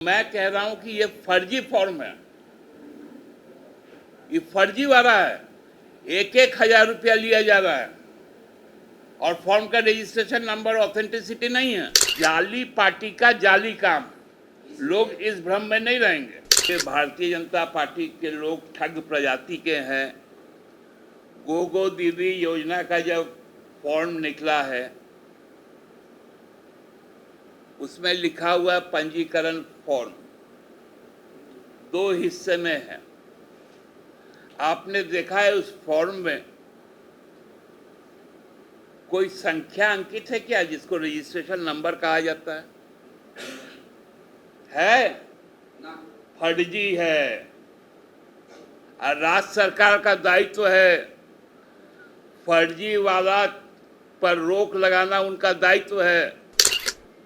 मैं कह रहा हूं कि ये फर्जी फॉर्म है, ये फर्जी वाला है। 1,000 रुपया लिया जा रहा है और फॉर्म का रजिस्ट्रेशन नंबर ऑथेंटिसिटी नहीं है। जाली पार्टी का जाली काम, लोग इस भ्रम में नहीं रहेंगे कि भारतीय जनता पार्टी के लोग ठग प्रजाति के हैं। गो दीदी योजना का जब फॉर्म निकला है उसमें लिखा हुआ पंजीकरण फॉर्म 2 हिस्से में है। आपने देखा है उस फॉर्म में कोई संख्या अंकित है क्या, जिसको रजिस्ट्रेशन नंबर कहा जाता है? फर्जी है। और राज्य सरकार का दायित्व है फर्जीवाला पर रोक लगाना, उनका दायित्व है।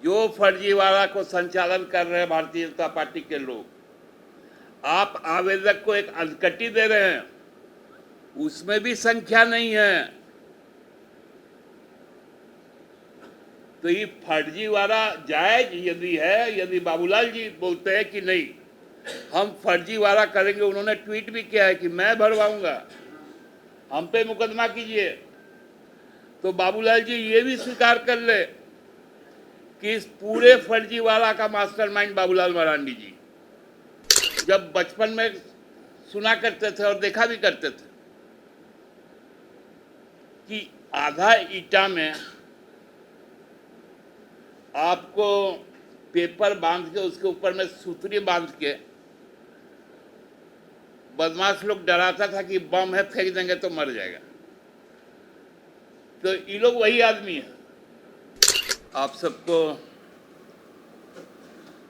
जो फर्जीवाला को संचालन कर रहे हैं भारतीय जनता पार्टी के लोग, आप आवेदक को एक अधकटी दे रहे हैं, उसमें भी संख्या नहीं है। तो ये फर्जीवाला जायज यदि है, यदि बाबूलाल जी बोलते हैं कि नहीं हम फर्जीवाला करेंगे, उन्होंने ट्वीट भी किया है कि मैं भरवाऊंगा, हम पे मुकदमा कीजिए, तो बाबूलाल जी ये भी स्वीकार कर ले कि इस पूरे फर्जीवाला का मास्टरमाइंड बाबूलाल मरांडी जी। जब बचपन में सुना करते थे और देखा भी करते थे कि आधा ईटा में आपको पेपर बांध के उसके ऊपर में सूतरी बांध के बदमाश लोग डराता था कि बम है, फेंक देंगे तो मर जाएगा। तो ये लोग वही आदमी है। आप सबको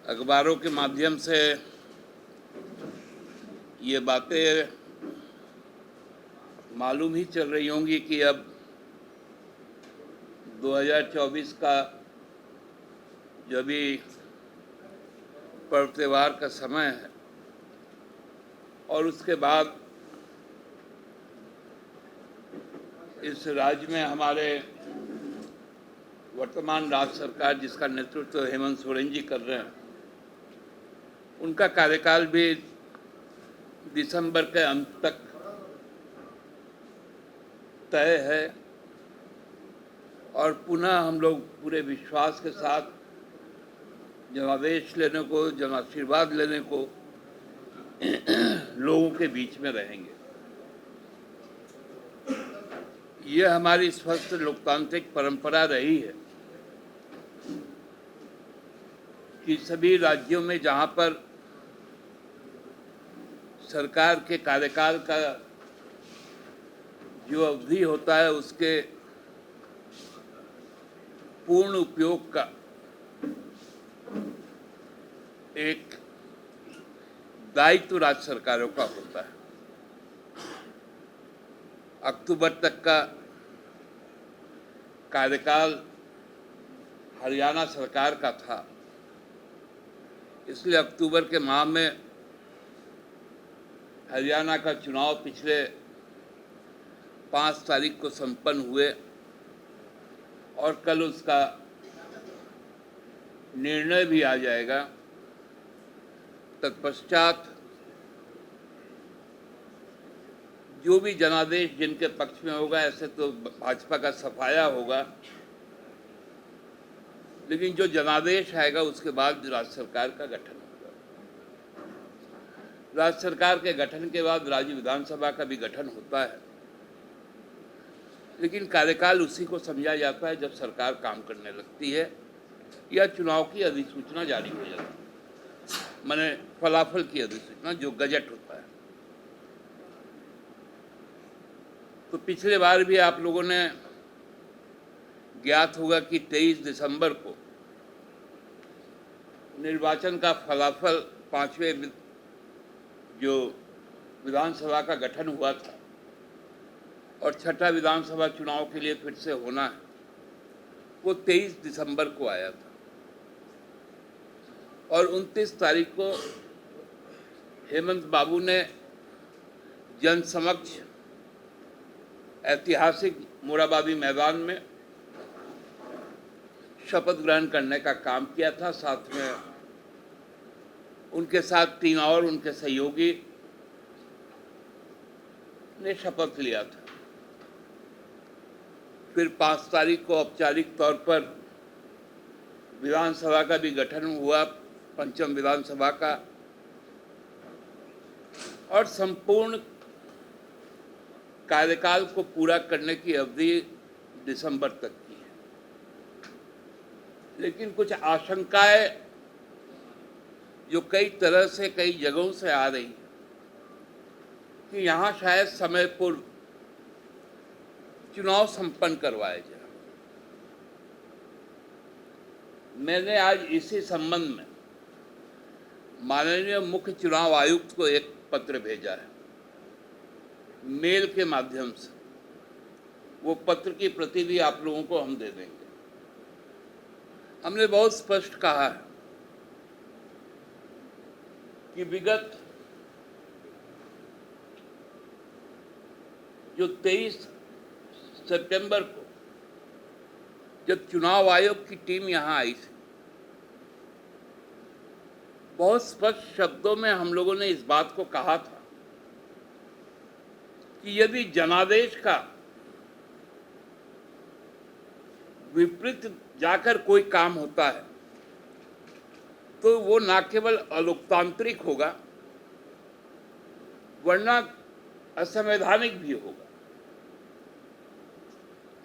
अखबारों के माध्यम से ये बातें मालूम ही चल रही होंगी कि अब 2024 का जो भी पर्व त्योहार का समय है और उसके बाद इस राज्य में हमारे वर्तमान राज्य सरकार जिसका नेतृत्व हेमंत सोरेन जी कर रहे हैं, उनका कार्यकाल भी दिसंबर के अंत तक तय है। और पुनः हम लोग पूरे विश्वास के साथ जनादेश लेने को, जन आशीर्वाद लेने को लोगों के बीच में रहेंगे। ये हमारी स्वस्थ लोकतांत्रिक परंपरा रही है कि सभी राज्यों में जहां पर सरकार के कार्यकाल का जो अवधि होता है उसके पूर्ण उपयोग का एक दायित्व राज्य सरकारों का होता है। अक्टूबर तक का कार्यकाल हरियाणा सरकार का था, इसलिए अक्टूबर के माह में हरियाणा का चुनाव पिछले 5 तारीख को संपन्न हुए और कल उसका निर्णय भी आ जाएगा। तत्पश्चात जो भी जनादेश जिनके पक्ष में होगा, ऐसे तो भाजपा का सफाया होगा, लेकिन जो जनादेश आएगा उसके बाद राज्य सरकार का गठन होगा। राज्य सरकार के गठन के बाद राज्य विधानसभा का भी गठन होता है, लेकिन कार्यकाल उसी को समझा जाता है जब सरकार काम करने लगती है या चुनाव की अधिसूचना जारी हो जाती है, माने फलाफल की अधिसूचना, जो गजट होता है। तो पिछले बार भी आप लोगों ने ज्ञात होगा कि 23 दिसंबर को निर्वाचन का फलाफल 5वें जो विधानसभा का गठन हुआ था और 6ठा विधानसभा चुनाव के लिए फिर से होना है, वो 23 दिसंबर को आया था। और 29 तारीख को हेमंत बाबू ने जन समक्ष ऐतिहासिक मोराबादी मैदान में शपथ ग्रहण करने का काम किया था। साथ में उनके साथ 3 और उनके सहयोगी ने शपथ लिया था। फिर 5 तारीख को औपचारिक तौर पर विधानसभा का भी गठन हुआ, पंचम विधानसभा का, और संपूर्ण कार्यकाल को पूरा करने की अवधि दिसंबर तक की है। लेकिन कुछ आशंकाएं जो कई तरह से कई जगहों से आ रही है कि यहाँ शायद समय पूर्व चुनाव संपन्न करवाए जाए। मैंने आज इसी संबंध में माननीय मुख्य चुनाव आयुक्त को एक पत्र भेजा है, मेल के माध्यम से। वो पत्र की प्रति भी आप लोगों को हम दे देंगे। हमने बहुत स्पष्ट कहा है कि विगत जो 23 सितंबर को जब चुनाव आयोग की टीम यहाँ आई थी, बहुत स्पष्ट शब्दों में हम लोगों ने इस बात को कहा था कि यदि जनादेश का विपरीत जाकर कोई काम होता है तो वो न केवल अलोकतांत्रिक होगा वरना असंवैधानिक भी होगा,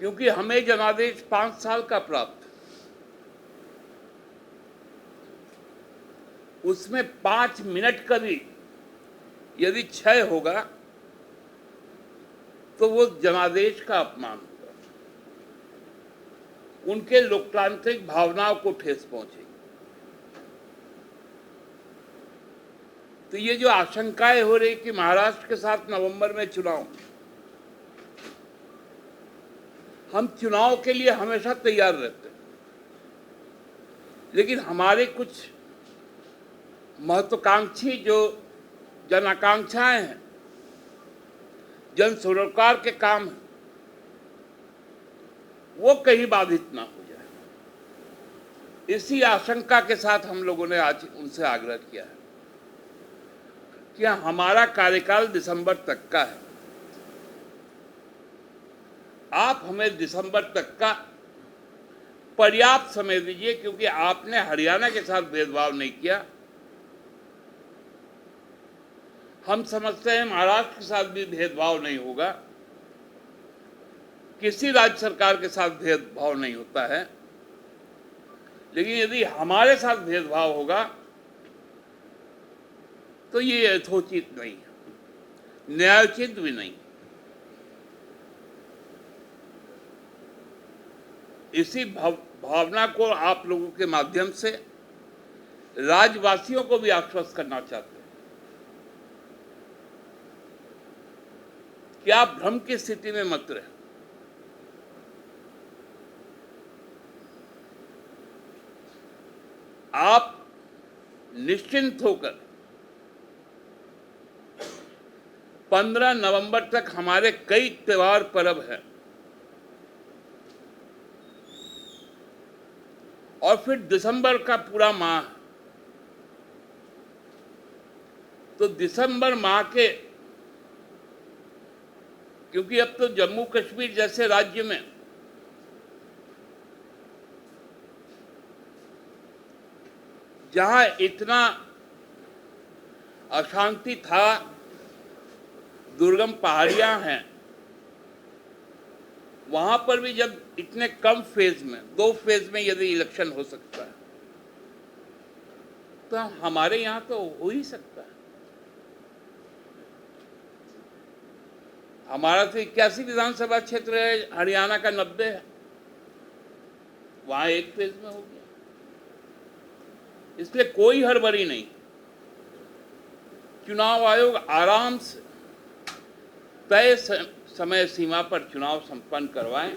क्योंकि हमें जनादेश 5 साल का प्राप्त है। उसमें 5 मिनट का भी यदि क्षय होगा तो वो जनादेश का अपमान होगा, उनके लोकतांत्रिक भावनाओं को ठेस पहुंचेगी। तो ये जो आशंकाएं हो रही कि महाराष्ट्र के साथ नवंबर में चुनाव, हम चुनाव के लिए हमेशा तैयार रहते हैं, लेकिन हमारे कुछ महत्वाकांक्षी जो जन आकांक्षाएं हैं, जन सरोकार के काम हैं, वो कहीं बाधित ना हो जाए। इसी आशंका के साथ हम लोगों ने आज उनसे आग्रह किया है कि हमारा कार्यकाल दिसंबर तक का है, आप हमें दिसंबर तक का पर्याप्त समय दीजिए, क्योंकि आपने हरियाणा के साथ भेदभाव नहीं किया। हम समझते हैं महाराष्ट्र के साथ भी भेदभाव नहीं होगा, किसी राज्य सरकार के साथ भेदभाव नहीं होता है, लेकिन यदि हमारे साथ भेदभाव होगा तो ये यथोचित नहीं है, न्यायोचित भी नहीं। इसी भावना को आप लोगों के माध्यम से राज्यवासियों को भी आश्वस्त करना चाहते हैं कि आप भ्रम की स्थिति में मत रहे। आप निश्चिंत होकर 15 नवंबर तक हमारे कई त्योहार पर्व हैं, और फिर दिसंबर का पूरा माह। तो दिसंबर माह के, क्योंकि अब तो जम्मू कश्मीर जैसे राज्य में जहां इतना अशांति था, दुर्गम पहाड़ियां हैं, वहां पर भी जब इतने कम फेज में, 2 फेज में यदि इलेक्शन हो सकता है तो हमारे यहां तो हो ही सकता है। हमारा तो 81 विधानसभा क्षेत्र है, हरियाणा का 90 है, वहां 1 फेज में हो गया। इसलिए कोई हड़बड़ी नहीं, चुनाव आयोग आराम से तय समय सीमा पर चुनाव संपन्न करवाएं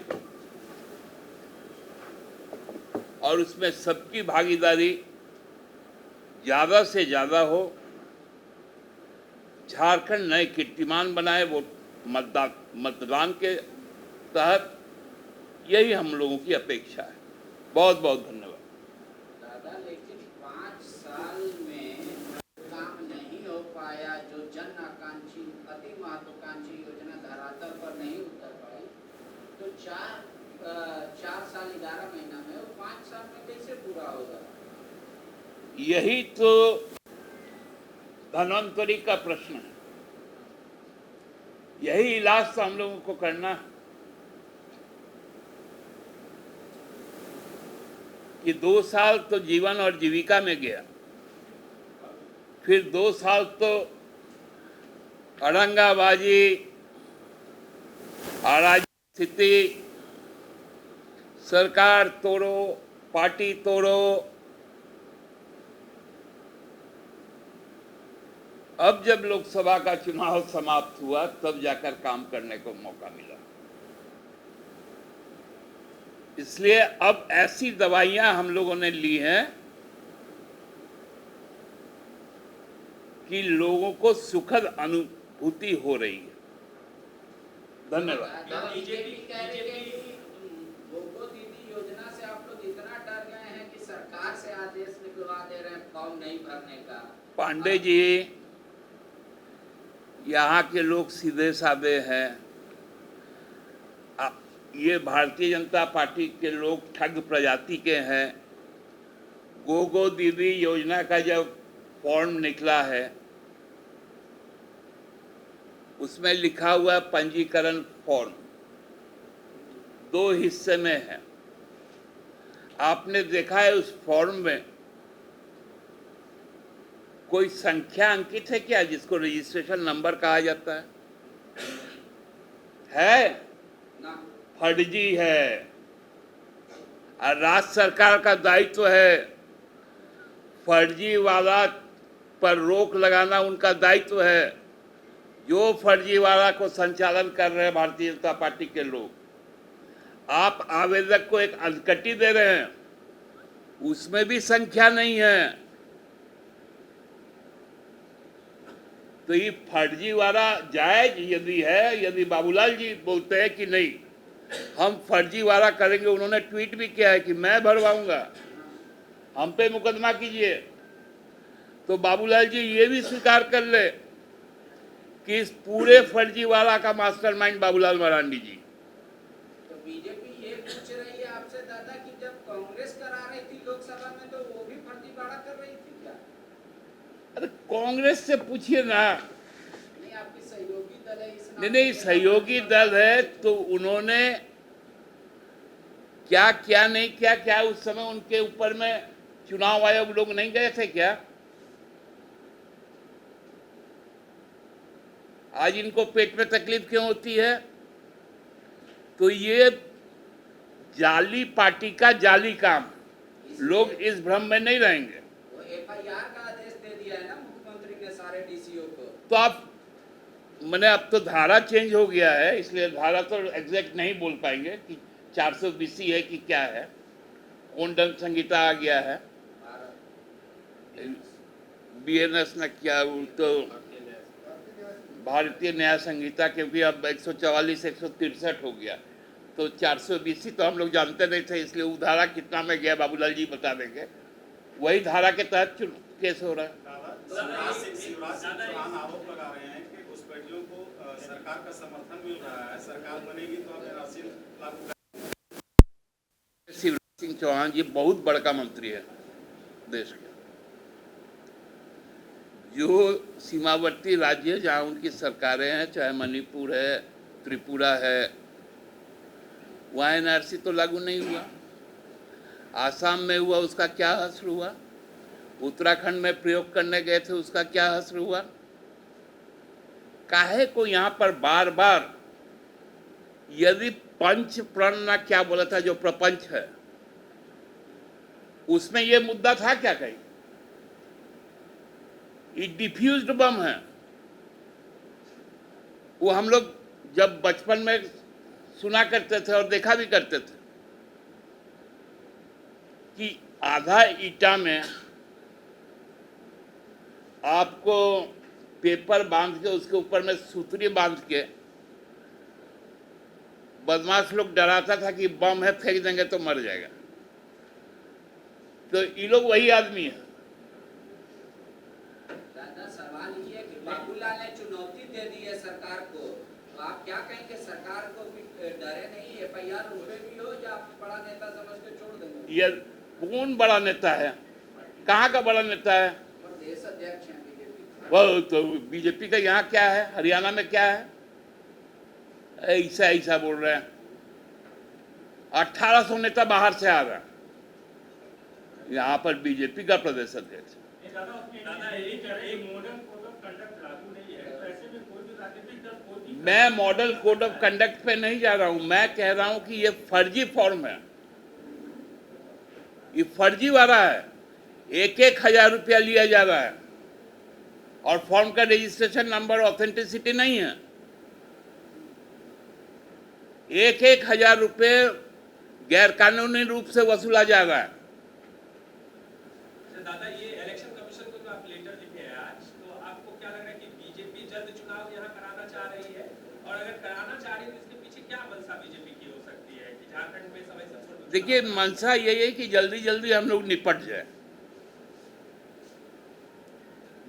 और उसमें सबकी भागीदारी ज़्यादा से ज़्यादा हो। झारखंड नए कीर्तिमान बनाए वो मतदान के तहत, यही हम लोगों की अपेक्षा है। बहुत बहुत धन्यवाद। चार साल 11 महीना में और 5 साल में कैसे पूरा होगा? यही तो धन्वंतरी का प्रश्न है। यही इलाज तो हम लोगों को करना है कि 2 साल तो जीवन और जीविका में गया, फिर 2 साल तो अड़ंगाबाजी, अराजक स्थिति, सरकार तोड़ो, पार्टी तोड़ो। अब जब लोकसभा का चुनाव समाप्त हुआ तब जाकर काम करने को मौका मिला। इसलिए अब ऐसी दवाइयां हम लोगों ने ली हैं कि लोगों को सुखद अनुभूति हो रही है। धन्यवाद। बीजेपी कह रही है कि गोगो दीदी योजना से आप लोग इतना डर गए हैं कि सरकार से आदेश निकलवा दे रहे हैं फॉर्म नहीं भरने का। पांडे जी, यहाँ के लोग सीधे साधे हैं। ये भारतीय जनता पार्टी के लोग ठग प्रजाति के हैं। गोगो दीदी योजना का जब फॉर्म निकला है उसमें लिखा हुआ पंजीकरण फॉर्म 2 हिस्से में है। आपने देखा है उस फॉर्म में कोई संख्या अंकित है क्या, जिसको रजिस्ट्रेशन नंबर कहा जाता है? ना, फर्जी है। और राज्य सरकार का दायित्व है फर्जीवाड़ा पर रोक लगाना, उनका दायित्व है। जो फर्जीवाड़ा को संचालन कर रहे हैं भारतीय जनता पार्टी के लोग, आप आवेदक को एक अंकटी दे रहे हैं, उसमें भी संख्या नहीं है। तो ये फर्जीवाड़ा जायज यदि है, यदि बाबूलाल जी बोलते हैं कि नहीं हम फर्जीवाड़ा करेंगे, उन्होंने ट्वीट भी किया है कि मैं भरवाऊंगा, हम पे मुकदमा कीजिए, तो बाबूलाल जी ये भी स्वीकार कर ले कि इस पूरे फर्जीवाड़ा का मास्टरमाइंड बाबूलाल मरांडी जी। तो बीजेपी ये पूछ रही है आपसे दादा कि जब कांग्रेस करा रही थी लोकसभा में तो वो भी फर्जीवाड़ा कर रही थी क्या? अरे कांग्रेस से पूछिए ना। नहीं, आपकी सहयोगी दल है इस नहीं, सहयोगी दल है तो उन्होंने क्या क्या नहीं क्या क्या उस समय उनके ऊपर में चुनाव आयोग लोग नहीं गए थे क्या? आज इनको पेट में तकलीफ क्यों होती है? तो ये जाली पार्टी का जाली काम, लोग इस भ्रम में नहीं रहेंगे। वो एफआईआर का आदेश दे दिया है ना मुख्यमंत्री ने सारे डीसीओ को। तो आप मैंने अब तो धारा चेंज हो गया है, इसलिए धारा तो एग्जैक्ट नहीं बोल पाएंगे कि 420 है कि क्या है, कौन दंड संहिता आ गया है, बीएनएस न क्या, तो भारतीय न्याय संहिता, क्योंकि अब 144 163 हो गया, तो 420 तो हम लोग जानते नहीं थे, इसलिए वो धारा कितना में गया बाबूलाल जी बता देंगे। वही धारा के तहत केस हो रहा है। शिवराज सिंह चौहान आरोप लगा रहे हैं कि घुसपैठियों को सरकार का समर्थन मिल रहा है, सरकार बनेगी तो अब NRC लागू करेंगे। शिवराज सिंह चौहान जी बहुत बड़का मंत्री है देश के। जो सीमावर्ती राज्य जहाँ उनकी सरकारें हैं, चाहे मणिपुर है, त्रिपुरा है, वहाँ NRC तो लागू नहीं हुआ। आसाम में हुआ, उसका क्या असर हुआ? उत्तराखंड में प्रयोग करने गए थे, उसका क्या असर हुआ? काहे को यहाँ पर बार बार, यदि पंच प्रण ना क्या बोला था, जो प्रपंच है उसमें ये मुद्दा था क्या? कहीं ये डिफ्यूज्ड बम है। वो हम लोग जब बचपन में सुना करते थे और देखा भी करते थे कि आधा ईटा में आपको पेपर बांध के उसके ऊपर में सूतरी बांध के बदमाश लोग डराता था कि बम है, फेंक देंगे तो मर जाएगा। तो ये लोग वही आदमी है। दादा, सवाल ये है कि बाबूलाल ने चुनौती दे दी है सरकार को तो आप क्या कहेंगे, सरकार को भी डरे नहीं, एफआईआर उस पे भी हो या आप बड़ा नेता समझ के छोड़ देंगे? ये कौन बड़ा नेता है? कहाँ का बड़ा नेता है? प्रदेश अध्यक्ष हैं बीजेपी। वो तो बीजेपी का यहाँ क्या है, हरियाणा में क्या है? ऐसा ऐसा बोल रहे हैं। 1800 नेता बाहर से आ रहा है, यहाँ पर बीजेपी का प्रदेश अध्यक्ष। मैं मॉडल कोड ऑफ कंडक्ट पे नहीं जा रहा हूं, मैं कह रहा हूं कि ये फर्जी फॉर्म है, ये फर्जी वाला है। 1,000 रुपया लिया जा रहा है और फॉर्म का रजिस्ट्रेशन नंबर ऑथेंटिसिटी नहीं है। 1,000 रुपये गैर कानूनी रूप से वसूला जा रहा है। दादा, ये इलेक्शन कमीशन को जो आप लेटर लिखे हैं आज, तो आपको क्या लग रहा है कि बीजेपी जल्द चुनाव यहाँ कराना चाह रही है? और अगर कराना चाह रही है तो इसके पीछे क्या मंशा बीजेपी की हो सकती है कि झारखंड में समय से? देखिए, मंशा यही है कि जल्दी जल्दी हम लोग निपट जाए।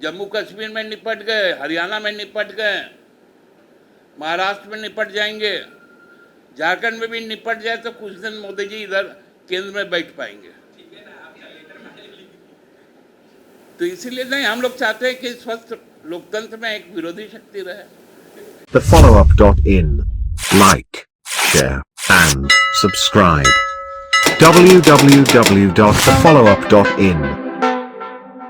जम्मू कश्मीर में निपट गए, हरियाणा में निपट गए, महाराष्ट्र में निपट जाएंगे, झारखंड में भी निपट जाए तो कुछ दिन मोदी जी इधर केंद्र में बैठ पाएंगे। ठीक है ना, आपका लेटर कहाँ लिखी? तो इसीलिए नहीं, हम लोग चाहते हैं कि स्वस्थ लोकतंत्र में एक विरोधी शक्ति रहे। TheFollowUp.in. Like, share, and subscribe. www.thefollowup.in